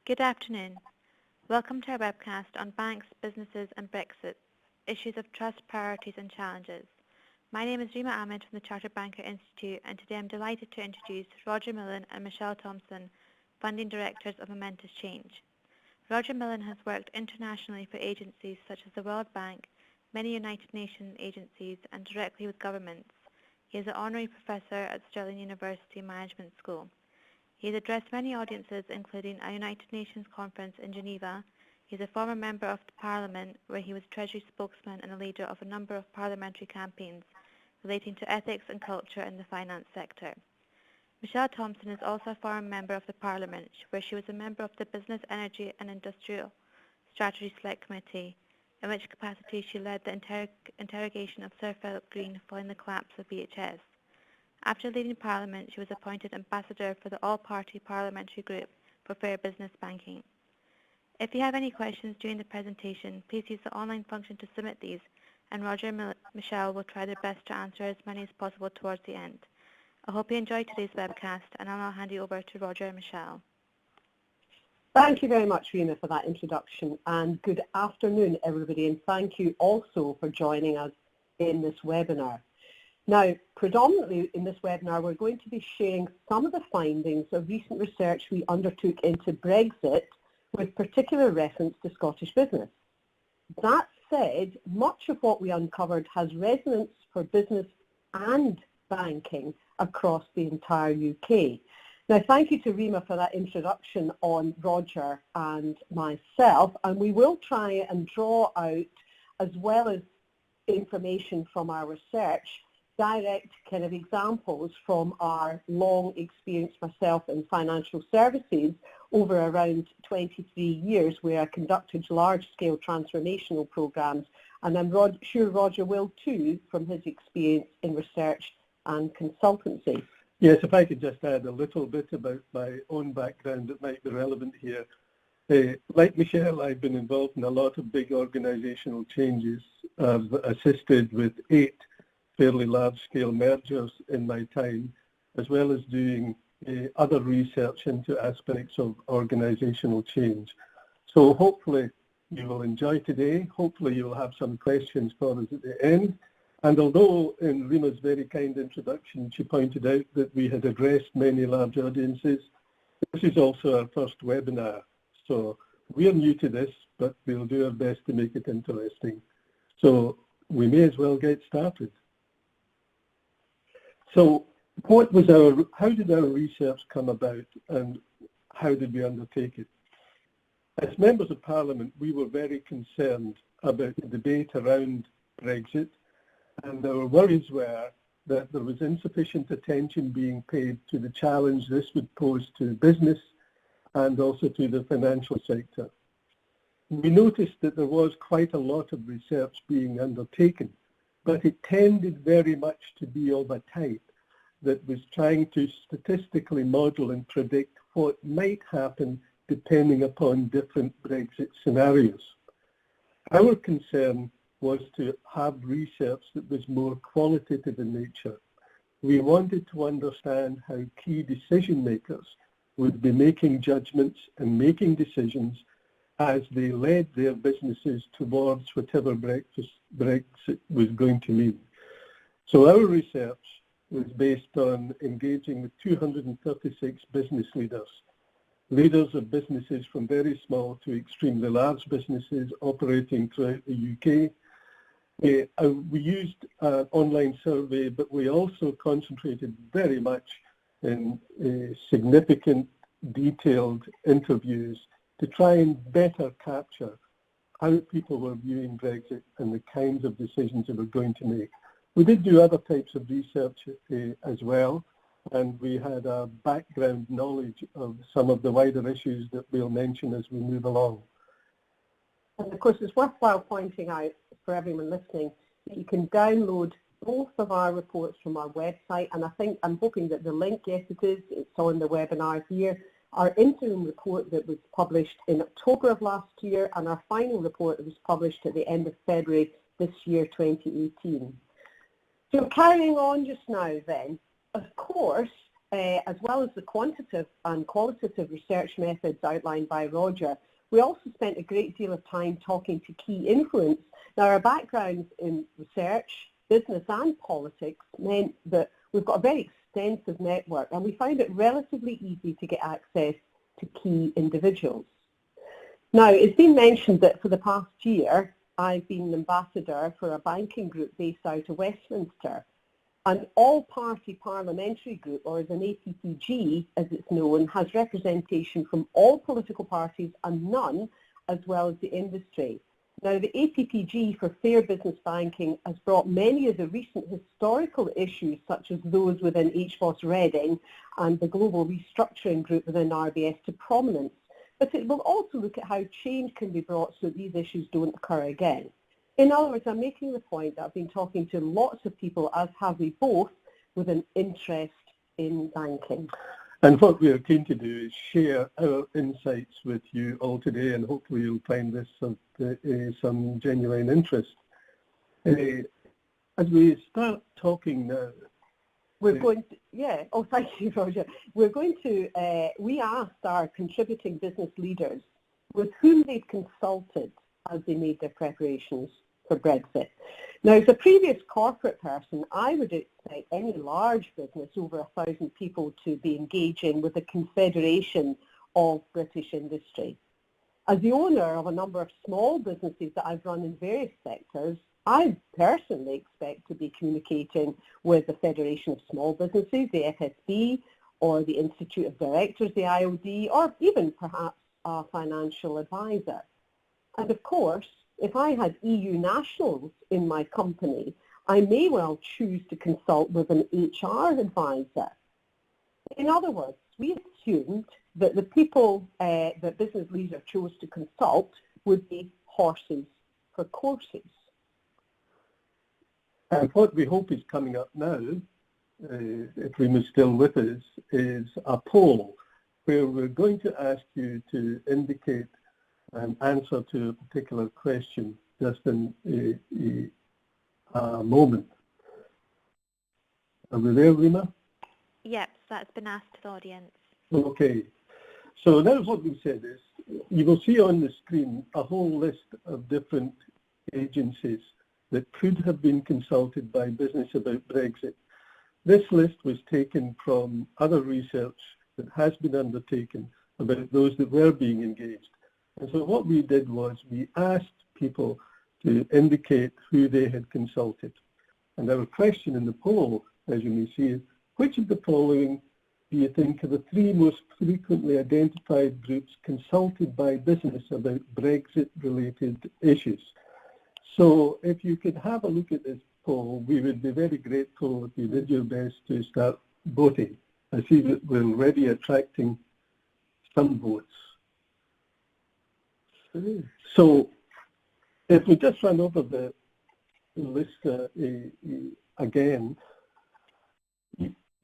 Good afternoon. Welcome to our webcast on banks, businesses and Brexit, issues of trust, priorities and challenges. My name is Rima Ahmed from the Chartered Banker Institute, and today I'm delighted to introduce Roger Millen and Michelle Thompson, Funding Directors of Momentous Change. Roger Millen has worked internationally for agencies such as the World Bank, many United Nations agencies and directly with governments. He is an Honorary Professor at Stirling University Management School. He has addressed many audiences, including a United Nations conference in Geneva. He is a former member of the Parliament, where he was Treasury spokesman and a leader of a number of parliamentary campaigns relating to ethics and culture in the finance sector. Michelle Thompson is also a former member of the Parliament, where she was a member of the Business, Energy and Industrial Strategy Select Committee, in which capacity she led the interrogation of Sir Philip Green following the collapse of VHS. After leaving Parliament, she was appointed Ambassador for the All-Party Parliamentary Group for Fair Business Banking. If you have any questions during the presentation, please use the online function to submit these, and Roger and Michelle will try their best to answer as many as possible towards the end. I hope you enjoyed today's webcast, and I'll now hand you over to Roger and Michelle. Thank you very much, Rina, for that introduction, and good afternoon, everybody, and thank you also for joining us in this webinar. Now, predominantly in this webinar, we're going to be sharing some of the findings of recent research we undertook into Brexit, with particular reference to Scottish business. That said, much of what we uncovered has resonance for business and banking across the entire UK. Now, thank you to Rima for that introduction on Roger and myself, and we will try and draw out, as well as information from our research, direct kind of examples from our long experience myself in financial services over around 23 years, where I conducted large-scale transformational programs, and I'm sure Roger will too from his experience in research and consultancy. Yes, if I could just add a little bit about my own background that might be relevant here. Like Michelle, I've been involved in a lot of big organisational changes. I've assisted with 8 fairly large-scale mergers in my time, as well as doing other research into aspects of organisational change. So hopefully you will enjoy today. Hopefully you will have some questions for us at the end. And although in Rima's very kind introduction, she pointed out that we had addressed many large audiences, this is also our first webinar. So we're new to this, but we'll do our best to make it interesting. So we may as well get started. So how did our research come about, and how did we undertake it? As members of Parliament, we were very concerned about the debate around Brexit, and our worries were that there was insufficient attention being paid to the challenge this would pose to business and also to the financial sector. We noticed that there was quite a lot of research being undertaken, but it tended very much to be of a type that was trying to statistically model and predict what might happen depending upon different Brexit scenarios. Our concern was to have research that was more qualitative in nature. We wanted to understand how key decision makers would be making judgments and making decisions as they led their businesses towards whatever Brexit was going to mean. So our research was based on engaging with 236 business leaders of businesses from very small to extremely large businesses operating throughout the UK. We used an online survey, but we also concentrated very much in significant, detailed interviews to try and better capture how people were viewing Brexit and the kinds of decisions they were going to make. We did do other types of research as well, and we had a background knowledge of some of the wider issues that we'll mention as we move along. And of course, it's worthwhile pointing out for everyone listening that you can download both of our reports from our website, and I'm hoping that the link, yes it is, it's on the webinar here, our interim report that was published in October of last year, and our final report that was published at the end of February this year, 2018. So carrying on just now then, of course, as well as the quantitative and qualitative research methods outlined by Roger, we also spent a great deal of time talking to key influence. Now, our backgrounds in research, business and politics meant that we've got a very extensive network, and we found it relatively easy to get access to key individuals. Now, it's been mentioned that for the past year, I've been an ambassador for a banking group based out of Westminster. An all-party parliamentary group, or as an APPG as it's known, has representation from all political parties and none as well as the industry. Now, the APPG for Fair Business Banking has brought many of the recent historical issues, such as those within HBOS Reading and the global restructuring group within RBS, to prominence. But it will also look at how change can be brought so that these issues don't occur again. In other words, I'm making the point that I've been talking to lots of people, as have we both, with an interest in banking. And what we are keen to do is share our insights with you all today, and hopefully you'll find this of some genuine interest. As we start talking now, we're going to, oh, thank you, Roger. We're going to, we asked our contributing business leaders with whom they'd consulted as they made their preparations for Brexit. Now, as a previous corporate person, I would expect any large business, over 1,000 people, to be engaging with a confederation of British industry. As the owner of a number of small businesses that I've run in various sectors, I personally expect to be communicating with the Federation of Small Businesses, the FSB, or the Institute of Directors, the IOD, or even perhaps a financial advisor. And of course, if I had EU nationals in my company, I may well choose to consult with an HR advisor. In other words, we assumed that the people that business leaders chose to consult would be horses for courses. And what we hope is coming up now, if Rima's still with us, is a poll where we're going to ask you to indicate an answer to a particular question just in a moment. Are we there, Rima? Yep, that's been asked to the audience. Okay. So now what we've said is, you will see on the screen a whole list of different agencies that could have been consulted by business about Brexit. This list was taken from other research that has been undertaken about those that were being engaged. And so what we did was we asked people to indicate who they had consulted. And our question in the poll, as you may see, is which of the following do you think are the three most frequently identified groups consulted by business about Brexit-related issues? So if you could have a look at this poll, we would be very grateful if you did your best to start voting. I see that we're already attracting some votes. So if we just run over the list again,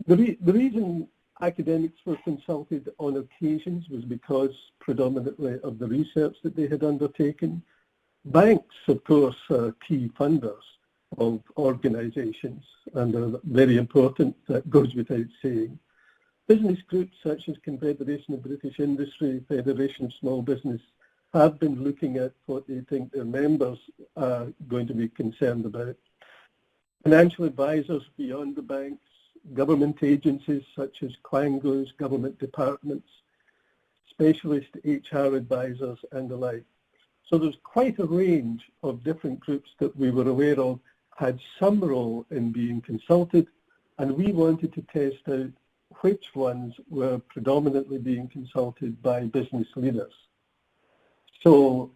the reason academics were consulted on occasions was because predominantly of the research that they had undertaken. Banks, of course, are key funders of organisations and are very important, that goes without saying. Business groups such as Confederation of British Industry, Federation of Small Business have been looking at what they think their members are going to be concerned about. Financial advisors beyond the banks, government agencies such as Quangos, government departments, specialist HR advisors and the like. So there's quite a range of different groups that we were aware of had some role in being consulted, and we wanted to test out which ones were predominantly being consulted by business leaders. So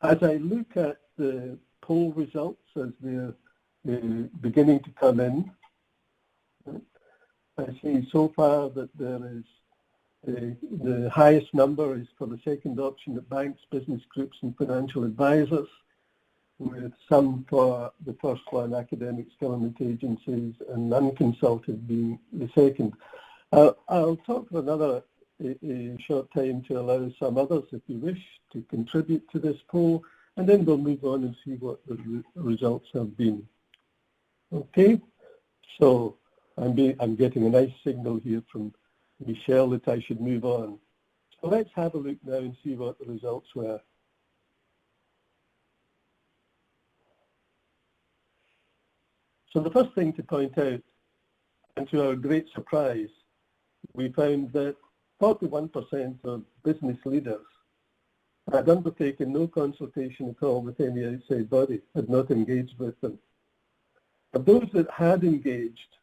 as I look at the poll results as they're beginning to come in, I see so far that there is the highest number is for the second option at banks, business groups and financial advisors, with some for the first one, academics, government agencies and unconsulted being the second. I'll talk for another short time to allow some others, if you wish, to contribute to this poll, and then we'll move on and see what the results have been. Okay, so I'm getting a nice signal here from Michelle that I should move on. So let's have a look now and see what the results were. So the first thing to point out, and to our great surprise, we found that 41% of business leaders had undertaken no consultation at all with any outside body, had not engaged with them. Of those that had engaged,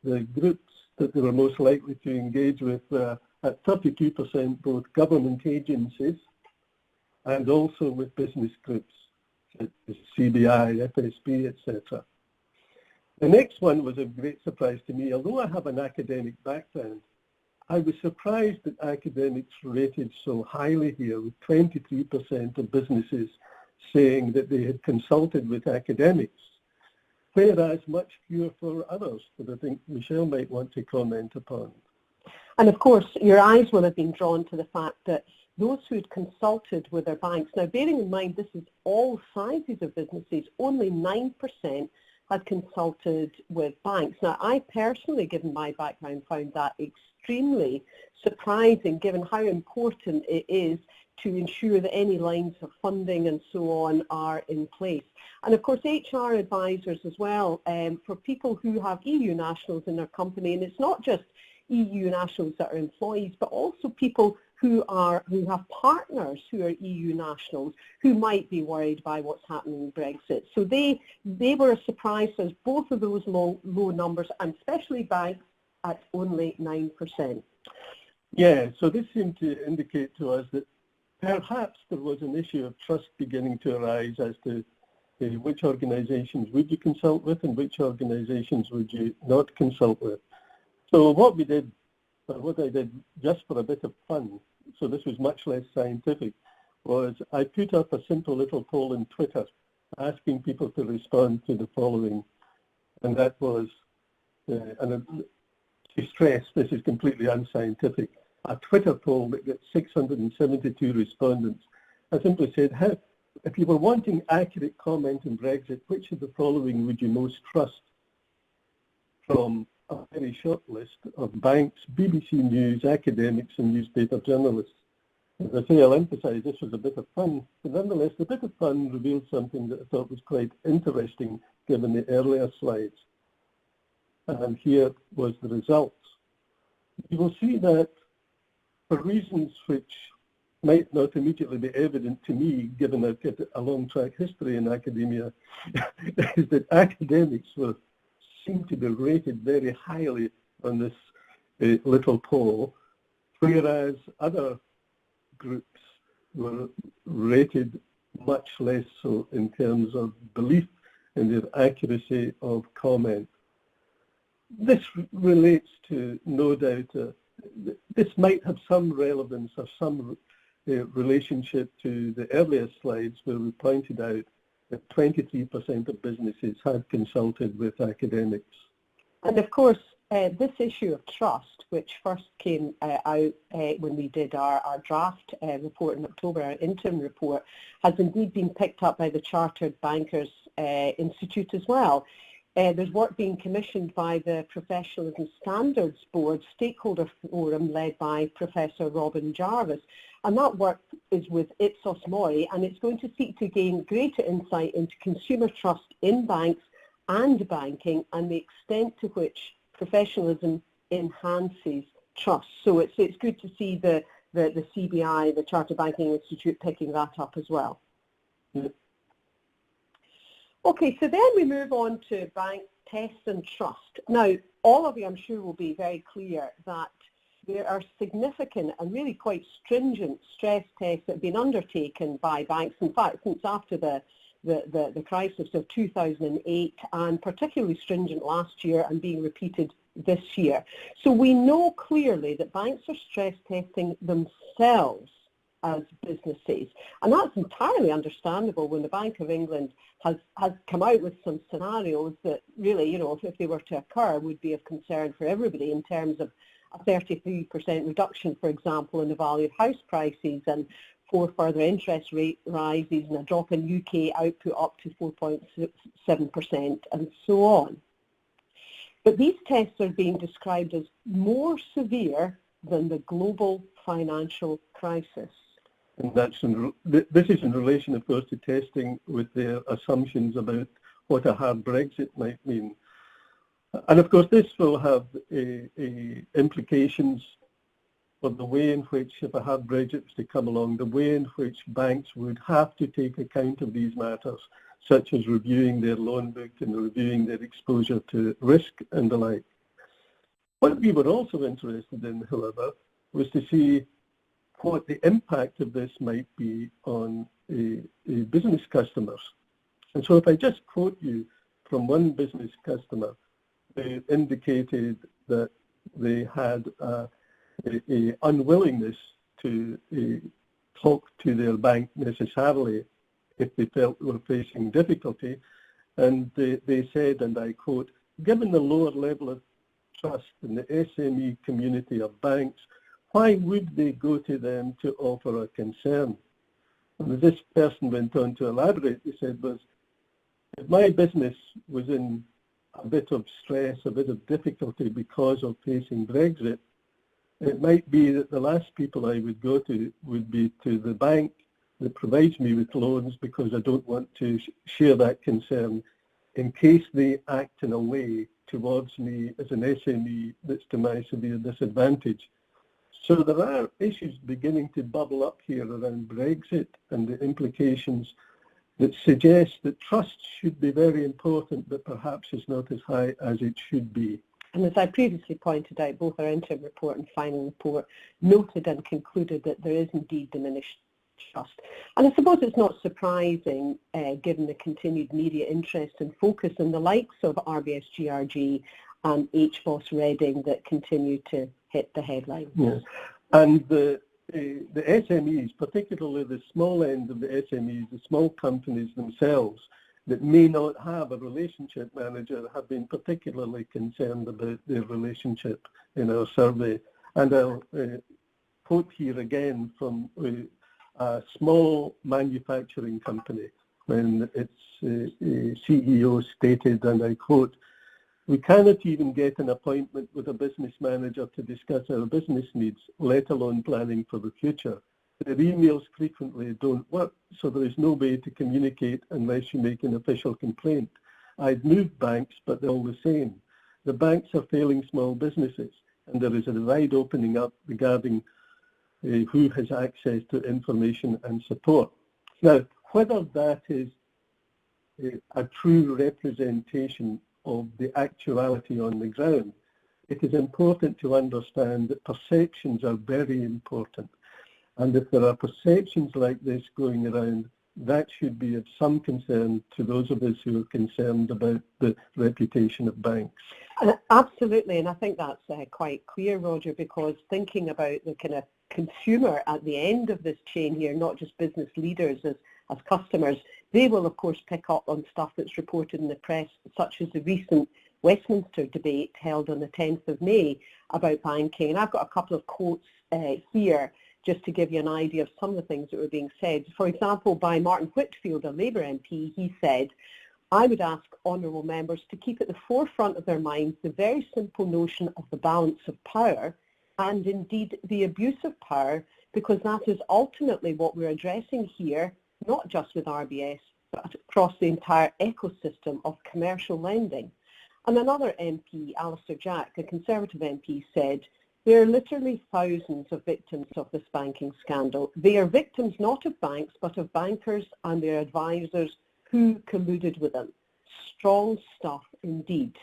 the groups that they were most likely to engage with were at 32% both government agencies and also with business groups, such as CBI, FSB, etc. The next one was a great surprise to me. Although I have an academic background, I was surprised that academics rated so highly here, with 23% of businesses saying that they had consulted with academics, whereas much fewer for others, that I think Michelle might want to comment upon. And of course, your eyes will have been drawn to the fact that those who had consulted with their banks, now bearing in mind this is all sizes of businesses, only 9% had consulted with banks. Now, I personally, given my background, found that extremely surprising, given how important it is to ensure that any lines of funding and so on are in place. And of course, HR advisors as well, for people who have EU nationals in their company, and it's not just EU nationals that are employees, but also people who have partners who are EU nationals who might be worried by what's happening in Brexit. So they were a surprise as both of those low numbers, and especially banks at only 9%. Yeah, so this seemed to indicate to us that perhaps there was an issue of trust beginning to arise as to which organisations would you consult with and which organisations would you not consult with. So what we did, or what I did just for a bit of fun, so this was much less scientific, was I put up a simple little poll on Twitter asking people to respond to the following, and that was, and to stress this is completely unscientific, a Twitter poll that got 672 respondents. I simply said, if you were wanting accurate comment on Brexit, which of the following would you most trust? From a very short list of banks, BBC News, academics and newspaper journalists. As I say, I'll emphasise this was a bit of fun, but nonetheless the bit of fun revealed something that I thought was quite interesting given the earlier slides. And here was the results. You will see that for reasons which might not immediately be evident to me, given I've got a long track history in academia, is that academics seem to be rated very highly on this little poll, whereas other groups were rated much less so in terms of belief in their accuracy of comment. This relates to, no doubt, this might have some relevance or some relationship to the earlier slides where we pointed out that 23% of businesses had consulted with academics. And of course, this issue of trust, which first came out when we did our draft report in October, our interim report, has indeed been picked up by the Chartered Bankers Institute as well. There's work being commissioned by the Professionalism Standards Board Stakeholder Forum led by Professor Robin Jarvis. And that work is with Ipsos Mori, and it's going to seek to gain greater insight into consumer trust in banks and banking and the extent to which professionalism enhances trust. So it's good to see the CBI, the Chartered Banking Institute, picking that up as well. Yeah. Okay, so then we move on to bank tests and trust. Now, all of you, I'm sure, will be very clear that there are significant and really quite stringent stress tests that have been undertaken by banks, in fact, since after the crisis of 2008, and particularly stringent last year and being repeated this year. So we know clearly that banks are stress testing themselves as businesses, and that's entirely understandable when the Bank of England has come out with some scenarios that really, you know, if they were to occur, would be of concern for everybody in terms of a 33% reduction, for example, in the value of house prices, and 4 further interest rate rises, and a drop in UK output up to 4.7%, and so on. But these tests are being described as more severe than the global financial crisis. And this is in relation, of course, to testing with their assumptions about what a hard Brexit might mean. And of course, this will have implications for the way in which, if a hard Brexit was to come along, the way in which banks would have to take account of these matters, such as reviewing their loan book and reviewing their exposure to risk and the like. What we were also interested in, however, was to see what the impact of this might be on business customers. And so if I just quote you from one business customer, they indicated that they had a unwillingness to talk to their bank necessarily if they felt they were facing difficulty. And they said, and I quote, given the lower level of trust in the SME community of banks, why would they go to them to offer a concern? And this person went on to elaborate. He said, if my business was in a bit of stress, a bit of difficulty because of facing Brexit, it might be that the last people I would go to would be to the bank that provides me with loans, because I don't want to share that concern in case they act in a way towards me as an SME that's to my severe disadvantage. So there are issues beginning to bubble up here around Brexit and the implications that suggest that trust should be very important, but perhaps is not as high as it should be. And as I previously pointed out, both our interim report and final report noted and concluded that there is indeed diminished trust. And I suppose it's not surprising, given the continued media interest and focus on the likes of RBS GRG and HBOS Reading that continue to hit the headlines. Yes. And the SMEs, particularly the small end of the SMEs, the small companies themselves that may not have a relationship manager, have been particularly concerned about their relationship in our survey. And I'll quote here again from a small manufacturing company when its CEO stated, and I quote, "We cannot even get an appointment with a business manager to discuss our business needs, let alone planning for the future. Their emails frequently don't work, so there is no way to communicate unless you make an official complaint. I've moved banks, but they're all the same. The banks are failing small businesses, and there is a divide opening up regarding who has access to information and support." Now, whether that is a true representation of the actuality on the ground, it is important to understand that perceptions are very important. And if there are perceptions like this going around, that should be of some concern to those of us who are concerned about the reputation of banks. Absolutely, and I think that's quite clear, Roger, because thinking about the kind of consumer at the end of this chain here, not just business leaders as customers, they will of course pick up on stuff that's reported in the press, such as the recent Westminster debate held on the 10th of May about banking. And I've got a couple of quotes here just to give you an idea of some of the things that were being said. For example, by Martin Whitfield, a Labour MP, he said, "I would ask honourable members to keep at the forefront of their minds the very simple notion of the balance of power, and indeed the abuse of power, because that is ultimately what we're addressing here, not just with RBS, but across the entire ecosystem of commercial lending." And another MP, Alistair Jack, a Conservative MP, said, "There are literally thousands of victims of this banking scandal. They are victims not of banks, but of bankers and their advisors who colluded with them." Strong stuff indeed.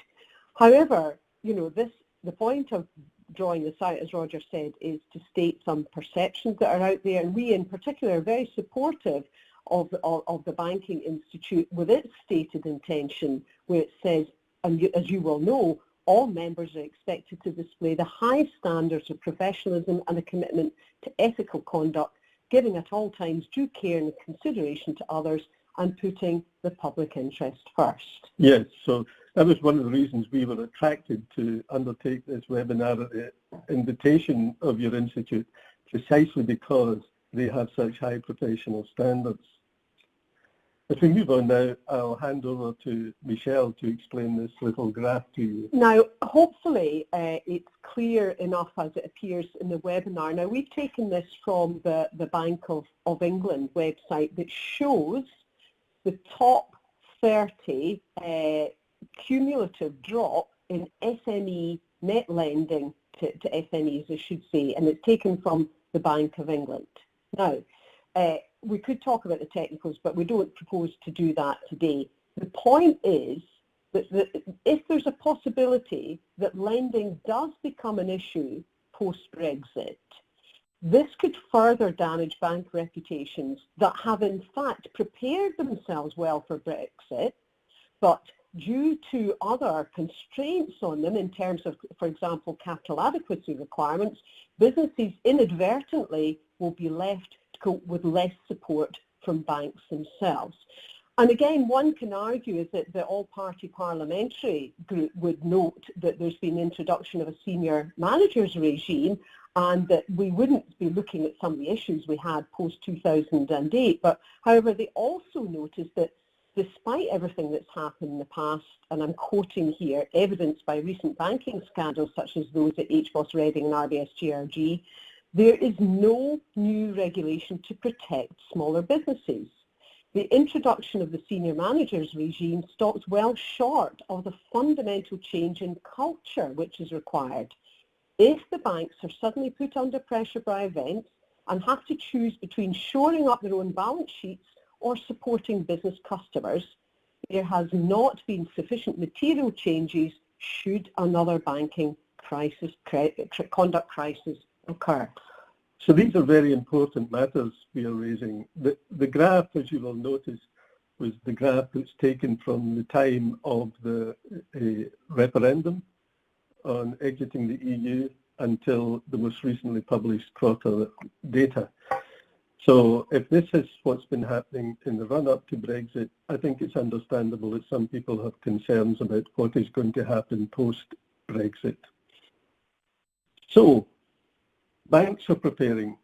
However, the point of drawing this out, as Roger said, is to state some perceptions that are out there, and we in particular are very supportive of the Banking Institute with its stated intention, where it says, and as you will know, all members are expected to display the high standards of professionalism and a commitment to ethical conduct, giving at all times due care and consideration to others, and putting the public interest first. Yes, so that was one of the reasons we were attracted to undertake this webinar at the invitation of your institute, precisely because they have such high professional standards. If we move on now, I'll hand over to Michelle to explain this little graph to you. Now, hopefully it's clear enough as it appears in the webinar. Now, we've taken this from the Bank of England website that shows the top 30 cumulative drop in SME net lending to SMEs, I should say, and it's taken from the Bank of England. Now, we could talk about the technicals, but we don't propose to do that today. The point is that if there's a possibility that lending does become an issue post-Brexit, this could further damage bank reputations that have in fact prepared themselves well for Brexit, but due to other constraints on them in terms of, for example, capital adequacy requirements, businesses inadvertently will be left to cope with less support from banks themselves. And again, one can argue is that the all-party parliamentary group would note that there's been introduction of a senior managers regime and that we wouldn't be looking at some of the issues we had post-2008. But however, they also noticed that despite everything that's happened in the past, and I'm quoting here, evidenced by recent banking scandals such as those at HBOS Reading and RBS GRG, there is no new regulation to protect smaller businesses. The introduction of the senior managers regime stops well short of the fundamental change in culture which is required. If the banks are suddenly put under pressure by events and have to choose between shoring up their own balance sheets or supporting business customers, there has not been sufficient material changes should another banking crisis, conduct crisis occur. So these are very important matters we are raising. The graph, as you will notice, was the graph that's taken from the time of the referendum on exiting the EU until the most recently published quarter data. So if this is what's been happening in the run-up to Brexit, I think it's understandable that some people have concerns about what is going to happen post-Brexit. So banks are preparing,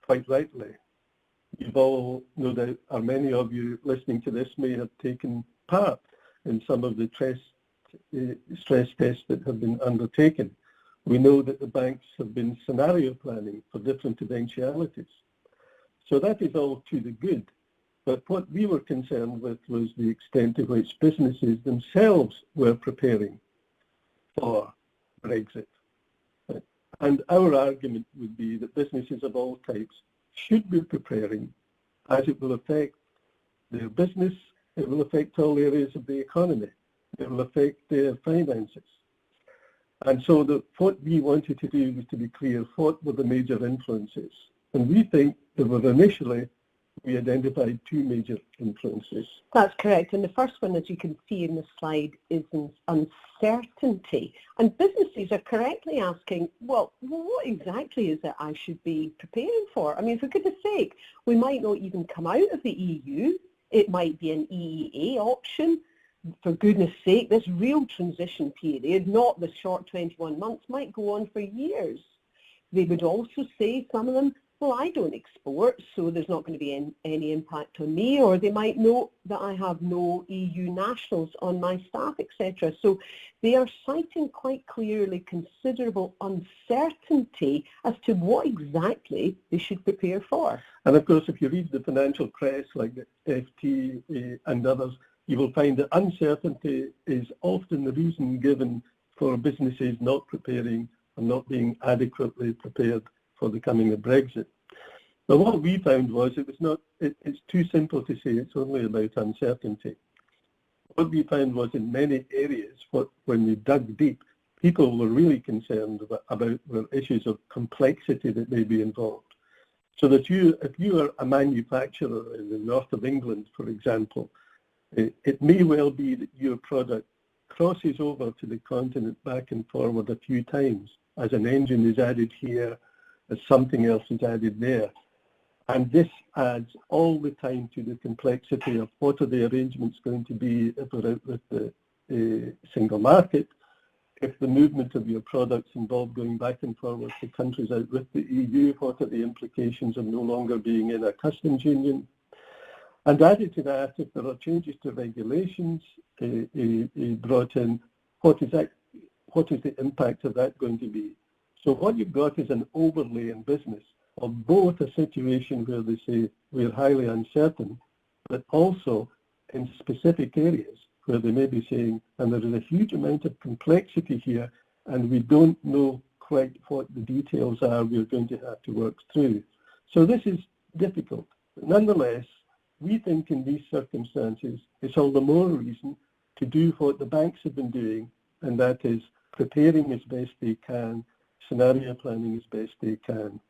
quite rightly. You've all, no doubt, or many of you listening to this may have taken part in some of the stress tests that have been undertaken. We know that the banks have been scenario planning for different eventualities. So that is all to the good. But what we were concerned with was the extent to which businesses themselves were preparing for Brexit. And our argument would be that businesses of all types should be preparing, as it will affect their business, it will affect all areas of the economy, it will affect their finances. And so what we wanted to do was to be clear what were the major influences. And we think there were initially, we identified two major influences. That's correct. And the first one, as you can see in the slide, is uncertainty. And businesses are correctly asking, well, what exactly is it I should be preparing for? I mean, for goodness sake, we might not even come out of the EU. It might be an EEA option. For goodness sake, this real transition period, not the short 21 months, might go on for years. They would also say, some of them, well, I don't export, so there's not going to be any impact on me, or they might note that I have no EU nationals on my staff, etc. So they are citing quite clearly considerable uncertainty as to what exactly they should prepare for. And of course, if you read the financial press like the FT and others, you will find that uncertainty is often the reason given for businesses not preparing and not being adequately prepared for the coming of Brexit. But what we found was it's too simple to say it's only about uncertainty. What we found was in many areas, when we dug deep, people were really concerned about the issues of complexity that may be involved. So that if you are a manufacturer in the north of England, for example, it may well be that your product crosses over to the continent back and forward a few times as an engine is added here, as something else is added there. And this adds all the time to the complexity of what are the arrangements going to be if we're out with the single market, if the movement of your products involve going back and forward to countries out with the EU, what are the implications of no longer being in a customs union? And added to that, if there are changes to regulations, he brought in what is the impact of that going to be. So what you've got is an overlay in business of both a situation where they say we're highly uncertain, but also in specific areas where they may be saying, and there is a huge amount of complexity here, and we don't know quite what the details are we're going to have to work through. So this is difficult. But nonetheless, we think in these circumstances, it's all the more reason to do what the banks have been doing, and that is preparing as best they can, scenario planning as best they can.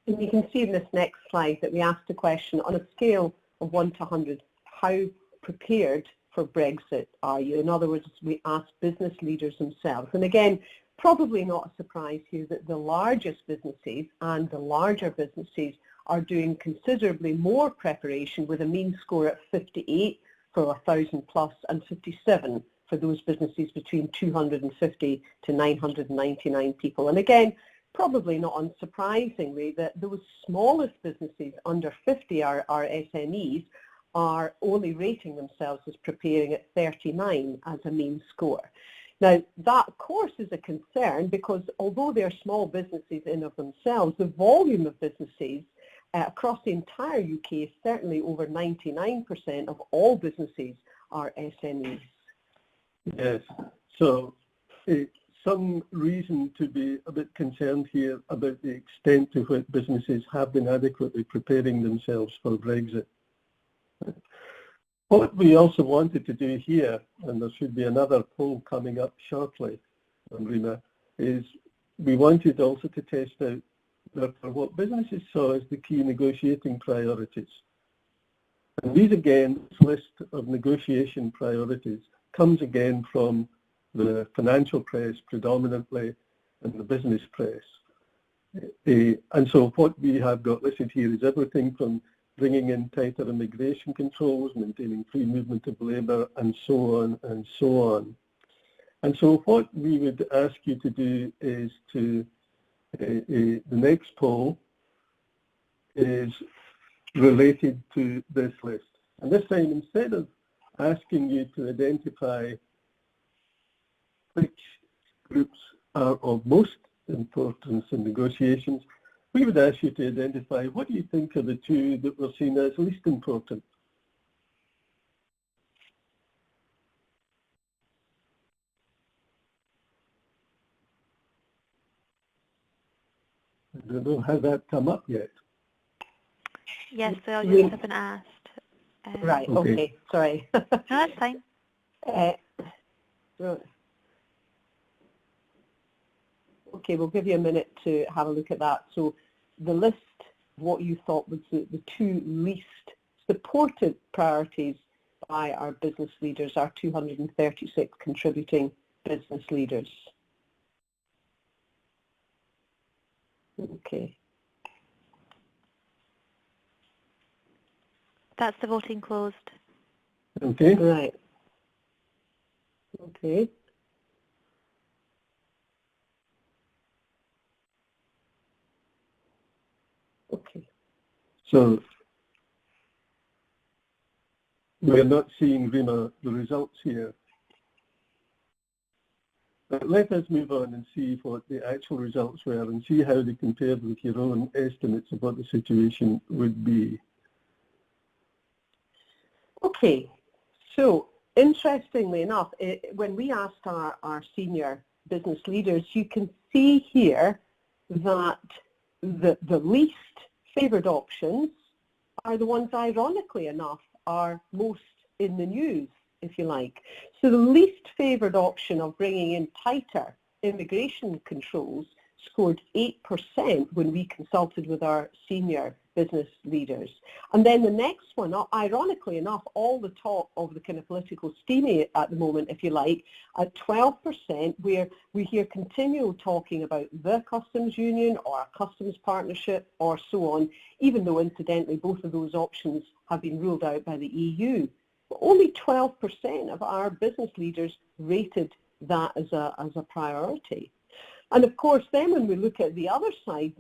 And you can see in this next slide that we asked a question on a scale of 1 to 100, how prepared for Brexit are you? In other words, we asked business leaders themselves. And again, probably not a surprise here that the largest businesses and the larger businesses are doing considerably more preparation, with a mean score at 58 for 1,000 plus and 57 for those businesses between 250 to 999 people. And again, probably not unsurprisingly, that those smallest businesses under 50, our SMEs, are only rating themselves as preparing at 39 as a mean score. Now, that of course is a concern, because although they're small businesses in of themselves, the volume of businesses across the entire UK is certainly over 99% of all businesses are SMEs. Yes, so some reason to be a bit concerned here about the extent to which businesses have been adequately preparing themselves for Brexit. What we also wanted to do here, and there should be another poll coming up shortly, Rima, is we wanted also to test out what businesses saw as the key negotiating priorities. And these again, this list of negotiation priorities comes again from the financial press predominantly and the business press. And so what we have got listed here is everything from bringing in tighter immigration controls, maintaining free movement of labour, and so on and so on. And so what we would ask you to do is to, the next poll is related to this list. And this time, instead of asking you to identify which groups are of most importance in negotiations, we would ask you to identify what do you think are the two that were seen as least important. I don't know, has that come up yet? Yes, so I just have been asked. Right, okay, sorry. No, that's fine. Okay, we'll give you a minute to have a look at that. So the list, what you thought was the two least supported priorities by our business leaders, our 236 contributing business leaders. Okay. That's the voting closed. Okay. Right. Okay. Okay. So we're not seeing, Rima, the results here. But let us move on and see what the actual results were and see how they compared with your own estimates of what the situation would be. Okay, so interestingly enough, when we asked our senior business leaders, you can see here that the least favoured options are the ones, ironically enough, are most in the news, if you like. So the least favoured option of bringing in tighter immigration controls scored 8% when we consulted with our senior business leaders. And then the next one, ironically enough, all the talk of the kind of political steamy at the moment, if you like, at 12%, where we hear continual talking about the customs union or a customs partnership or so on, even though incidentally both of those options have been ruled out by the EU. But only 12% of our business leaders rated that as a priority. And of course, then when we look at the other side,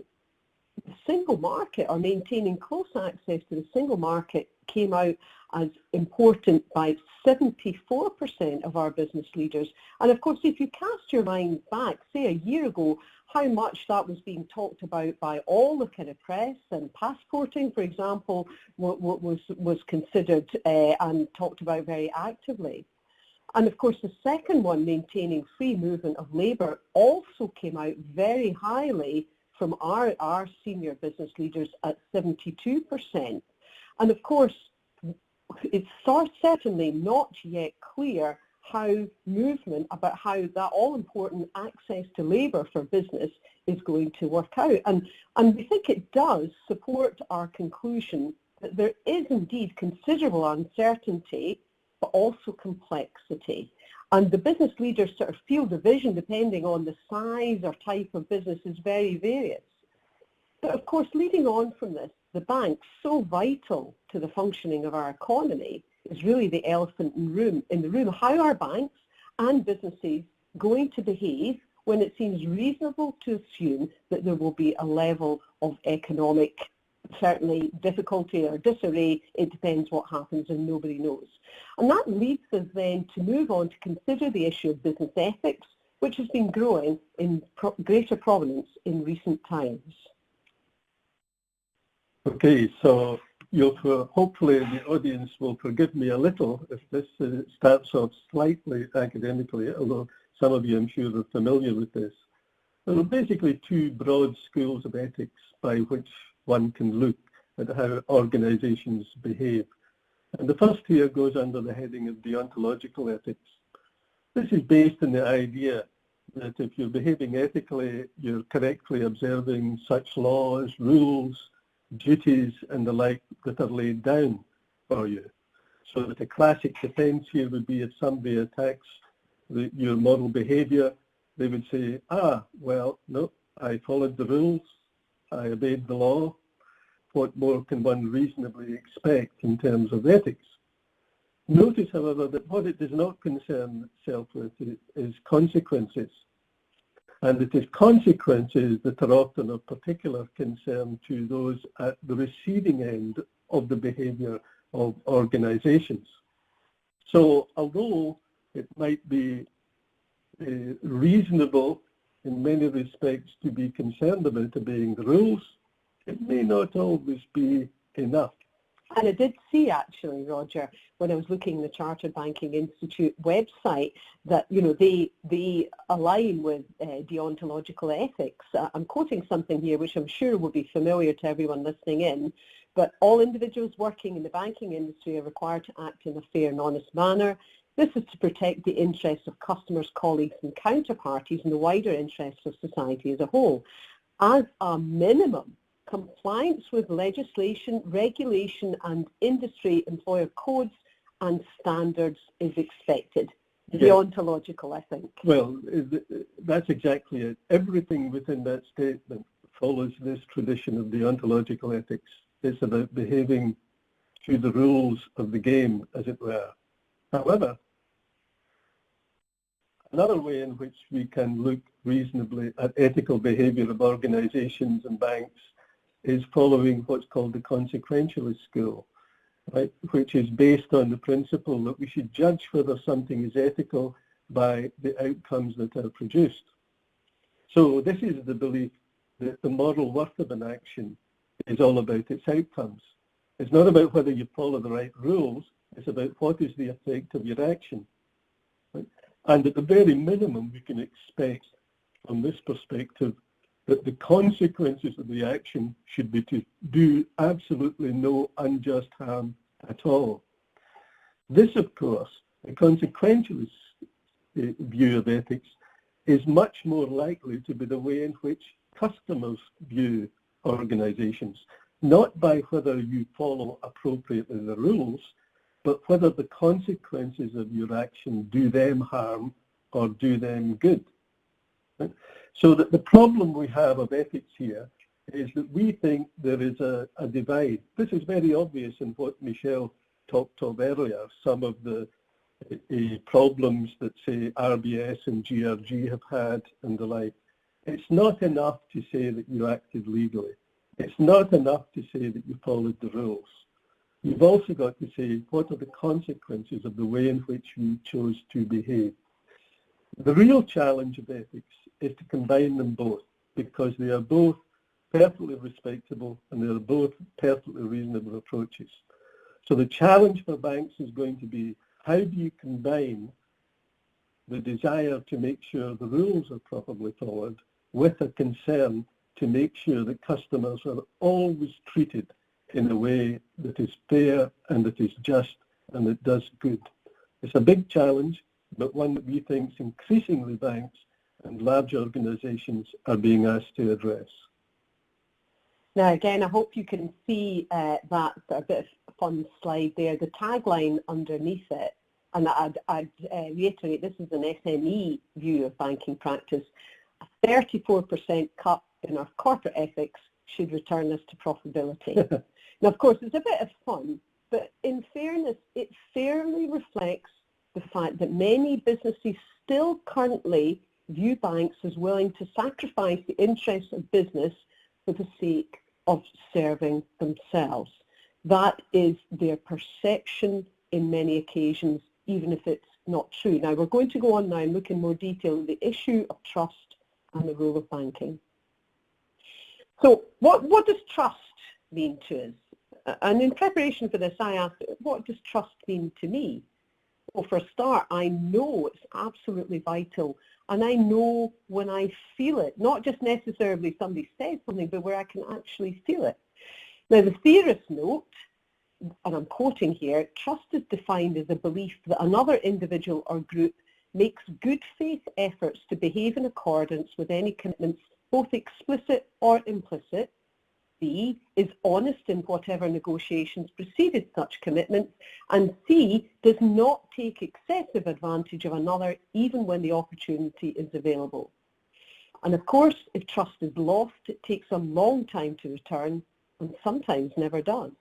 the single market, or maintaining close access to the single market, came out as important by 74% of our business leaders. And of course, if you cast your mind back, say a year ago, how much that was being talked about by all the kind of press, and passporting, for example, was considered and talked about very actively. And of course, the second one, maintaining free movement of labour, also came out very highly from our senior business leaders at 72%. And of course, it's certainly not yet clear how movement, about how that all-important access to labour for business is going to work out. And we think it does support our conclusion that there is indeed considerable uncertainty, but also complexity. And the business leaders sort of field of vision, depending on the size or type of business, is very various. But of course, leading on from this, the banks, so vital to the functioning of our economy, is really the elephant in the room. How are banks and businesses going to behave when it seems reasonable to assume that there will be a level of economic, certainly difficulty or disarray? It depends what happens and nobody knows. And that leads us then to move on to consider the issue of business ethics, which has been growing in greater prominence in recent times. Okay, so hopefully the audience will forgive me a little if this starts off slightly academically, although some of you, I'm sure, are familiar with this. There are basically two broad schools of ethics by which one can look at how organizations behave. And the first here goes under the heading of deontological ethics. This is based on the idea that if you're behaving ethically, you're correctly observing such laws, rules, duties and the like that are laid down for you. So that a classic defence here would be if somebody attacks your moral behaviour, they would say, well, no, I followed the rules, I obeyed the law. What more can one reasonably expect in terms of ethics? Notice, however, that what it does not concern itself with is consequences. And it is consequences that are often of particular concern to those at the receiving end of the behaviour of organisations. So although it might be reasonable in many respects to be concerned about obeying the rules, it may not always be enough. And I did see, actually, Roger, when I was looking at the Chartered Banking Institute website, that they align with deontological ethics. I'm quoting something here which I'm sure will be familiar to everyone listening in, but all individuals working in the banking industry are required to act in a fair and honest manner. This is to protect the interests of customers, colleagues and counterparties and the wider interests of society as a whole. As a minimum, compliance with legislation, regulation and industry employer codes and standards is expected. Yes. Deontological, I think. Well, that's exactly it. Everything within that statement follows this tradition of deontological ethics. It's about behaving to the rules of the game, as it were. However, another way in which we can look reasonably at ethical behaviour of organisations and banks is following what's called the consequentialist school, right, which is based on the principle that we should judge whether something is ethical by the outcomes that are produced. So this is the belief that the moral worth of an action is all about its outcomes. It's not about whether you follow the right rules, it's about what is the effect of your action. Right? And at the very minimum, we can expect from this perspective that the consequences of the action should be to do absolutely no unjust harm at all. This, of course, the consequentialist view of ethics is much more likely to be the way in which customers view organisations, not by whether you follow appropriately the rules, but whether the consequences of your action do them harm or do them good. Right? So that the problem we have of ethics here is that we think there is a divide. This is very obvious in what Michelle talked of earlier, some of the problems that, say, RBS and GRG have had and the like. It's not enough to say that you acted legally. It's not enough to say that you followed the rules. You've also got to say, what are the consequences of the way in which we chose to behave? The real challenge of ethics is to combine them both, because they are both perfectly respectable and they are both perfectly reasonable approaches. So the challenge for banks is going to be, how do you combine the desire to make sure the rules are properly followed with a concern to make sure that customers are always treated in a way that is fair and that is just and that does good. It's a big challenge, but one that we think increasingly banks and large organisations are being asked to address. Now, again, I hope you can see that a bit of fun slide there, the tagline underneath it, and I'd reiterate, this is an SME view of banking practice. A 34% cut in our corporate ethics should return us to profitability. Now, of course, it's a bit of fun, but in fairness, it fairly reflects the fact that many businesses still currently view banks as willing to sacrifice the interests of business for the sake of serving themselves. That is their perception in many occasions, even if it's not true. Now, we're going to go on now and look in more detail at the issue of trust and the role of banking. So what does trust mean to us? And in preparation for this, I asked, what does trust mean to me? Well, for a start, I know it's absolutely vital, and I know when I feel it, not just necessarily somebody says something, but where I can actually feel it. Now, the theorists note, and I'm quoting here, trust is defined as a belief that another individual or group makes good faith efforts to behave in accordance with any commitments, both explicit or implicit. B, is honest in whatever negotiations preceded such commitments, and C, does not take excessive advantage of another even when the opportunity is available. And of course, if trust is lost, it takes a long time to return and sometimes never does.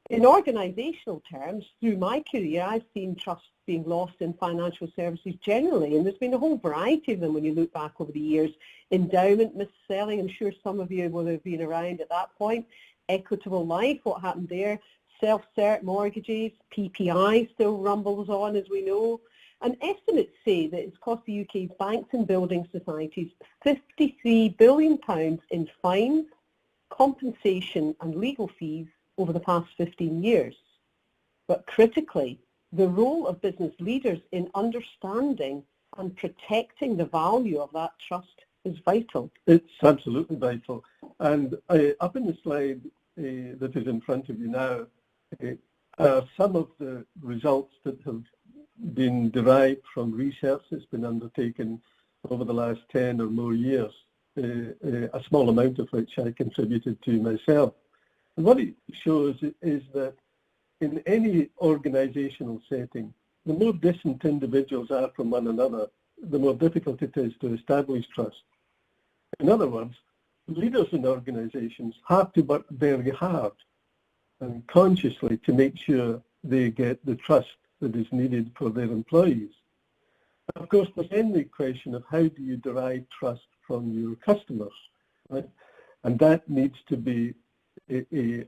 In organisational terms, through my career, I've seen trust being lost in financial services generally, and there's been a whole variety of them when you look back over the years. Endowment mis-selling, I'm sure some of you will have been around at that point. Equitable life, what happened there? Self-cert mortgages, PPI still rumbles on, as we know. And estimates say that it's cost the UK's banks and building societies £53 billion in fines, compensation and legal fees over the past 15 years. But critically, the role of business leaders in understanding and protecting the value of that trust is vital. It's absolutely vital. And up in the slide that is in front of you now are some of the results that have been derived from research that's been undertaken over the last 10 or more years, a small amount of which I contributed to myself. And what it shows is that in any organizational setting, the more distant individuals are from one another, the more difficult it is to establish trust. In other words, leaders in organizations have to work very hard and consciously to make sure they get the trust that is needed for their employees. Of course, there's then the question of how do you derive trust from your customers, right? And that needs to be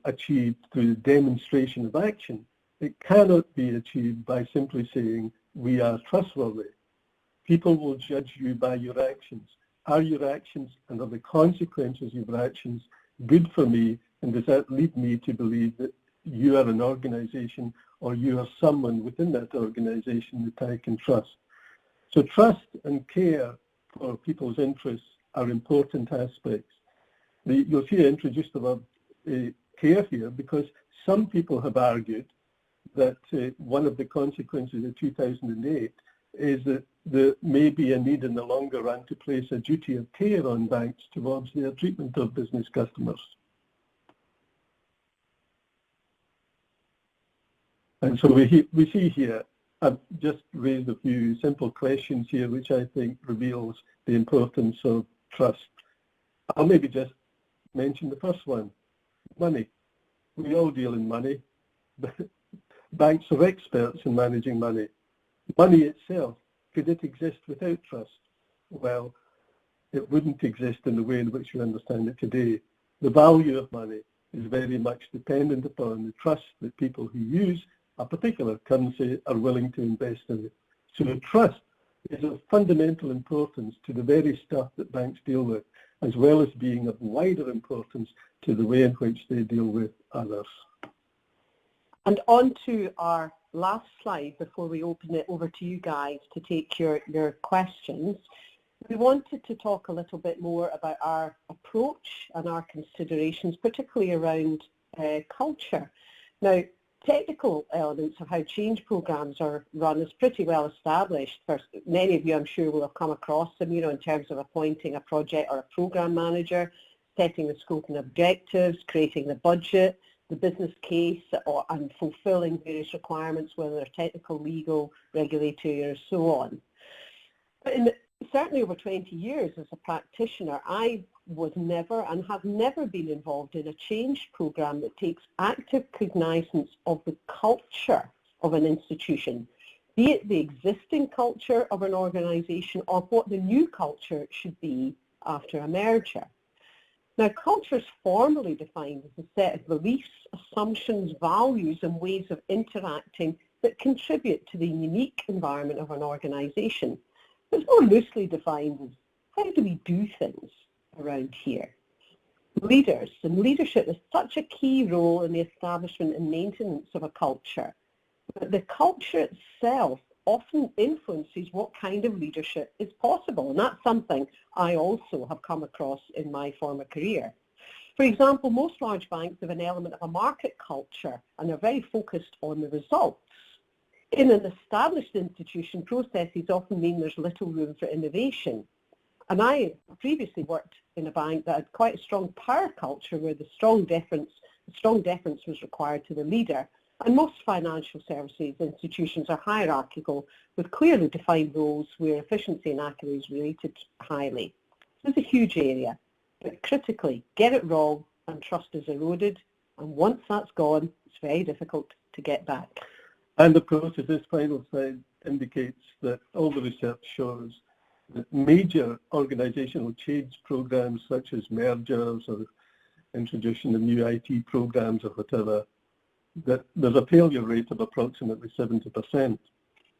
achieved through demonstration of action. It cannot be achieved by simply saying, we are trustworthy. People will judge you by your actions. Are your actions and are the consequences of your actions good for me, and does that lead me to believe that you are an organization or you are someone within that organization that I can trust? So trust and care for people's interests are important aspects. You'll see I introduced the word care here because some people have argued that one of the consequences of 2008 is that there may be a need in the longer run to place a duty of care on banks towards their treatment of business customers. And so we see here, I've just raised a few simple questions here which I think reveals the importance of trust. I'll maybe just mention the first one, money. We all deal in money. Banks are experts in managing money. Money itself, could it exist without trust? Well, it wouldn't exist in the way in which we understand it today. The value of money, is very much dependent upon the trust that people who use a particular currency are willing to invest in it. So trust is of fundamental importance to the very stuff that banks deal with, as well as being of wider importance to the way in which they deal with others. And on to our last slide before we open it over to you guys to take your questions. We wanted to talk a little bit more about our approach and our considerations, particularly around culture. Now, technical elements of how change programs are run is pretty well established. For many of you, I'm sure, will have come across them, in terms of appointing a project or a program manager, setting the scope and objectives, creating the budget, the business case, and fulfilling various requirements, whether they're technical, legal, regulatory, or so on. But certainly over 20 years as a practitioner, I was never and have never been involved in a change program that takes active cognizance of the culture of an institution, be it the existing culture of an organization or what the new culture should be after a merger. Now, culture is formally defined as a set of beliefs, assumptions, values, and ways of interacting that contribute to the unique environment of an organization. It's more loosely defined as how do we do things around here. Leaders and leadership is such a key role in the establishment and maintenance of a culture, but the culture itself often influences what kind of leadership is possible, and that's something I also have come across in my former career. For example, most large banks have an element of a market culture and they're very focused on the results. In an established institution, processes often mean there's little room for innovation. And I previously worked in a bank that had quite a strong power culture where the strong deference was required to the leader. And most financial services institutions are hierarchical with clearly defined roles where efficiency and accuracy is rated highly. This is a huge area, but critically, get it wrong and trust is eroded. And once that's gone, it's very difficult to get back. And of course, as this final slide indicates, that all the research shows that major organizational change programs such as mergers or introduction of new IT programs or whatever, that there's a failure rate of approximately 70%.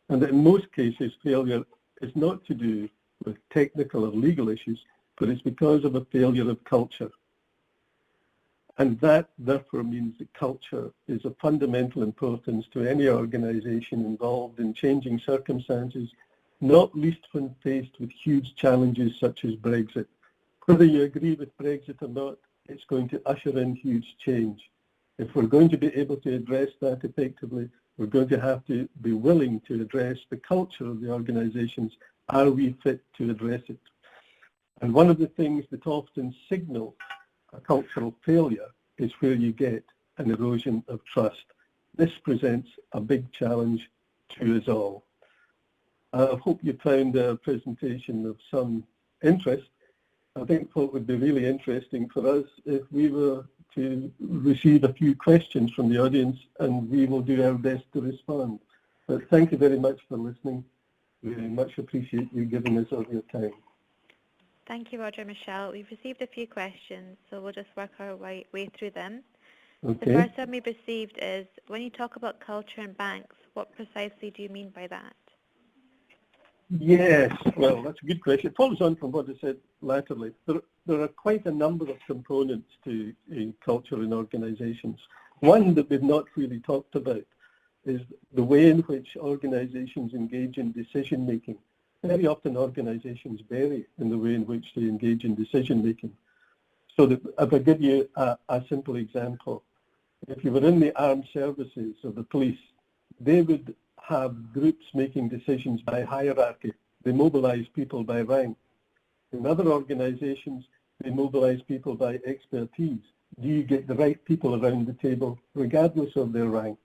And that in most cases, failure is not to do with technical or legal issues, but it's because of a failure of culture. And that, therefore, means that culture is of fundamental importance to any organization involved in changing circumstances, not least when faced with huge challenges such as Brexit. Whether you agree with Brexit or not, it's going to usher in huge change. If we're going to be able to address that effectively, we're going to have to be willing to address the culture of the organizations. Are we fit to address it? And one of the things that often signal a cultural failure is where you get an erosion of trust. This presents a big challenge to us all. I hope you found our presentation of some interest. I think what would be really interesting for us if we were to receive a few questions from the audience, and we will do our best to respond. But thank you very much for listening. We very much appreciate you giving us all your time. Thank you, Roger and Michelle. We've received a few questions, so we'll just work our way through them. Okay. The first one we've received is, when you talk about culture in banks, what precisely do you mean by that? Yes, well, that's a good question. It follows on from what I said laterally. There are quite a number of components to culture in organizations. One that we've not really talked about is the way in which organizations engage in decision-making. Very often organizations vary in the way in which they engage in decision-making. So that, if I give you a simple example, if you were in the armed services or the police, they would have groups making decisions by hierarchy. They mobilize people by rank. In other organizations, they mobilize people by expertise. Do you get the right people around the table regardless of their rank?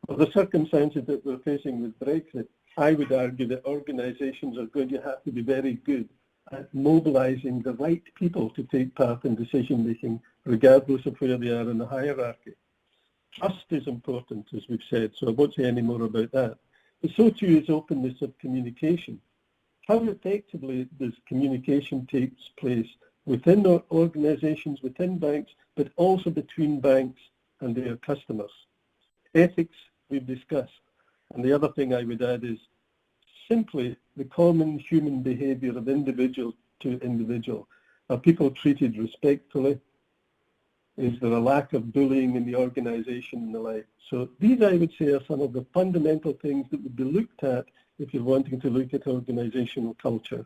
For the circumstances that we're facing with Brexit, I would argue that organizations are going to have to be very good at mobilizing the right people to take part in decision making regardless of where they are in the hierarchy. Trust is important, as we've said, so I won't say any more about that. But so too is openness of communication. How effectively does communication take place within organizations, within banks, but also between banks and their customers. Ethics, we've discussed. And the other thing I would add is simply the common human behaviour of individual to individual. Are people treated respectfully? Is there a lack of bullying in the organisation and the like? So these, I would say, are some of the fundamental things that would be looked at if you're wanting to look at organisational culture.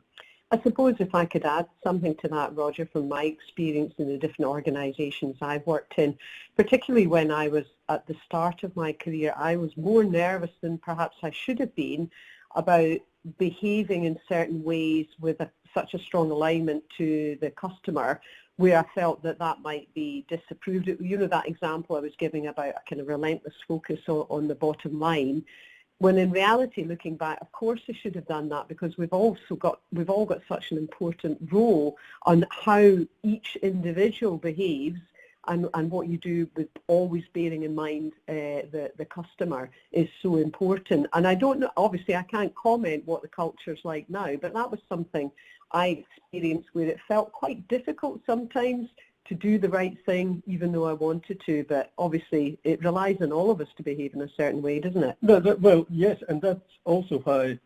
I suppose if I could add something to that, Roger, from my experience in the different organisations I've worked in, particularly when I was at the start of my career, I was more nervous than perhaps I should have been about behaving in certain ways with such a strong alignment to the customer, where I felt that that might be disapproved. You know, that example I was giving about a kind of relentless focus on the bottom line, when in reality, looking back, of course I should have done that, because we've all got such an important role on how each individual behaves, and what you do with always bearing in mind the customer is so important. And I don't know, obviously I can't comment what the culture's like now, but that was something I experienced where it felt quite difficult sometimes to do the right thing, even though I wanted to. But obviously it relies on all of us to behave in a certain way, doesn't it? No, well, yes, and that's also why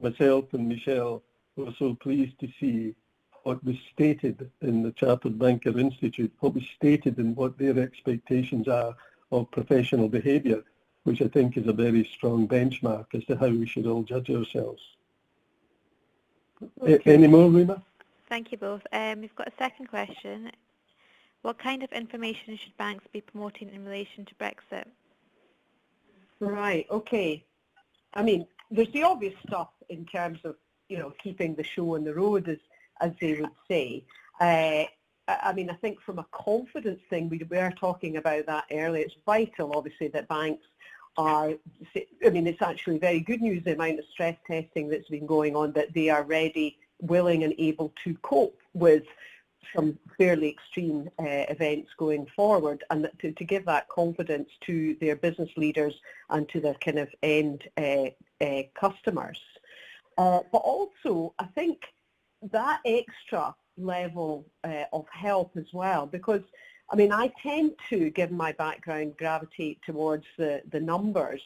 myself and Michelle were so pleased to see what was stated in the Chartered Banker Institute, what was stated in what their expectations are of professional behaviour, which I think is a very strong benchmark as to how we should all judge ourselves. Okay. Any more, Rima? Thank you both. We've got a second question. What kind of information should banks be promoting in relation to Brexit? Right, okay. I mean, there's the obvious stuff in terms of, you know, keeping the show on the road, as they would say. I mean, I think from a confidence thing, we were talking about that earlier. It's vital, obviously, that banks are, I mean, it's actually very good news, the amount of stress testing that's been going on, that they are ready, willing and able to cope with some fairly extreme events going forward, and to give that confidence to their business leaders and to their kind of end customers. But also, I think that extra level of help as well, because I mean, I tend to, given my background, gravitate towards the numbers.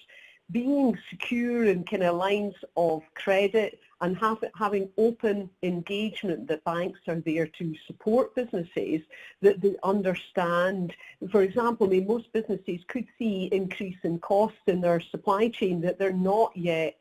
Being secure in kind of lines of credit and having open engagement, that banks are there to support businesses, that they understand. For example, I mean, most businesses could see increase in costs in their supply chain that they're not yet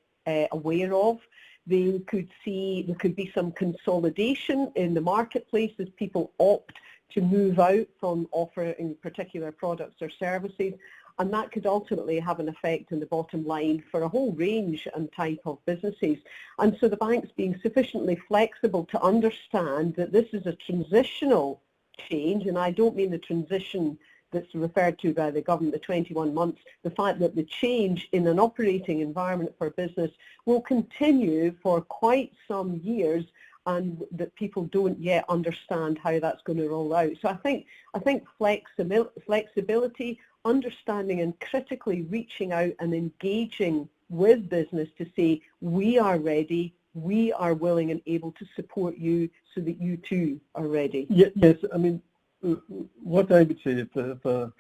aware of. They could see there could be some consolidation in the marketplace as people opt to move out from offering particular products or services, and that could ultimately have an effect on the bottom line for a whole range and type of businesses. And so the banks being sufficiently flexible to understand that this is a transitional change, and I don't mean the transition that's referred to by the government, the 21 months, the fact that the change in an operating environment for business will continue for quite some years, and that people don't yet understand how that's going to roll out. So I think flexibility, understanding and critically reaching out and engaging with business to say, we are ready, we are willing and able to support you so that you too are ready. Yes, I mean, what I would say if a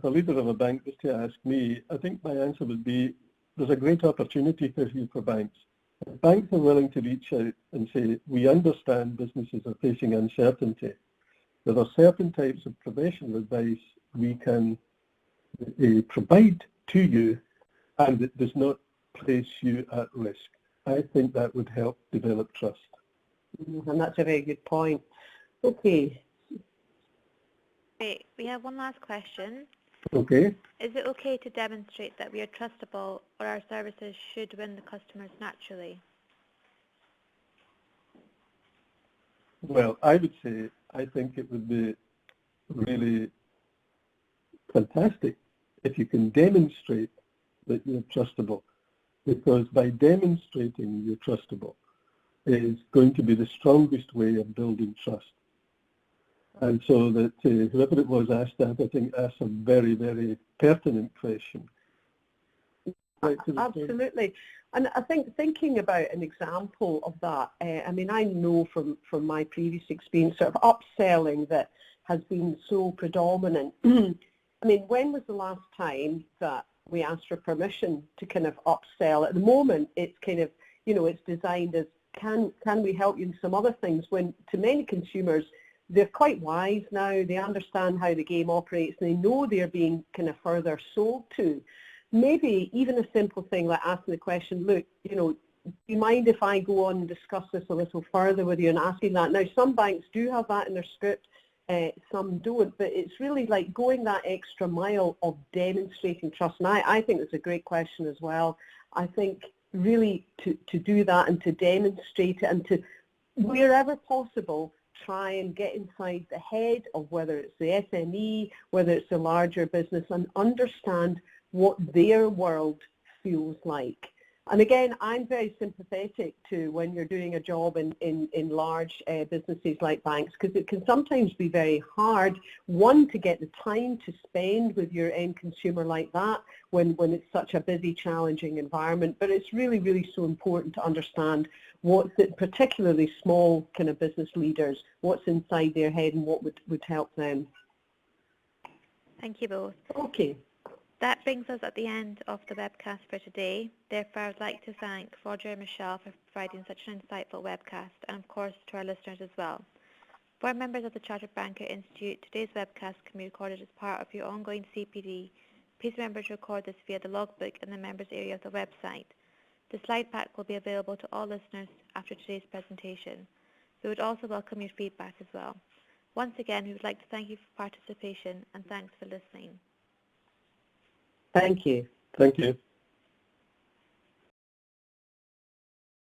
leader of a bank was to ask me, I think my answer would be, there's a great opportunity here for banks. If banks are willing to reach out and say, we understand businesses are facing uncertainty, there are certain types of professional advice we can provide to you, and it does not place you at risk. I think that would help develop trust. And that's a very good point. Okay. Great. We have one last question. Okay. Is it okay to demonstrate that we are trustable, or our services should win the customers naturally? Well, I would say I think it would be really fantastic if you can demonstrate that you're trustable, because by demonstrating you're trustable is going to be the strongest way of building trust. And so that whoever it was asked that, I think asked a very, very pertinent question. right to the point. Absolutely. And I think thinking about an example of that, I mean, I know from my previous experience, sort of upselling that has been so predominant. I mean, when was the last time that we asked for permission to kind of upsell? At the moment, it's kind of, you know, it's designed as, can we help you in some other things? When to many consumers, they're quite wise now. They understand how the game operates, and they know they're being kind of further sold to. Maybe even a simple thing like asking the question, look, you know, do you mind if I go on and discuss this a little further with you, and asking that? Now, some banks do have that in their script, some don't, but it's really like going that extra mile of demonstrating trust. And I think it's a great question as well. I think really to do that and to demonstrate it and to, wherever possible, try and get inside the head of whether it's the SME, whether it's a larger business, and understand what their world feels like. And again, I'm very sympathetic to when you're doing a job in large businesses like banks, because it can sometimes be very hard, one, to get the time to spend with your end consumer like that when it's such a busy, challenging environment. But it's really, really so important to understand what's it, particularly small kind of business leaders, what's inside their head and what would help them. Thank you both. Okay. That brings us at the end of the webcast for today. Therefore, I would like to thank Roger and Michelle for providing such an insightful webcast, and of course to our listeners as well. For members of the Chartered Banker Institute, today's webcast can be recorded as part of your ongoing CPD. Please remember to record this via the logbook in the members area of the website. The slide pack will be available to all listeners after today's presentation. We would also welcome your feedback as well. Once again, we would like to thank you for participation and thanks for listening. Thank you. Thank you.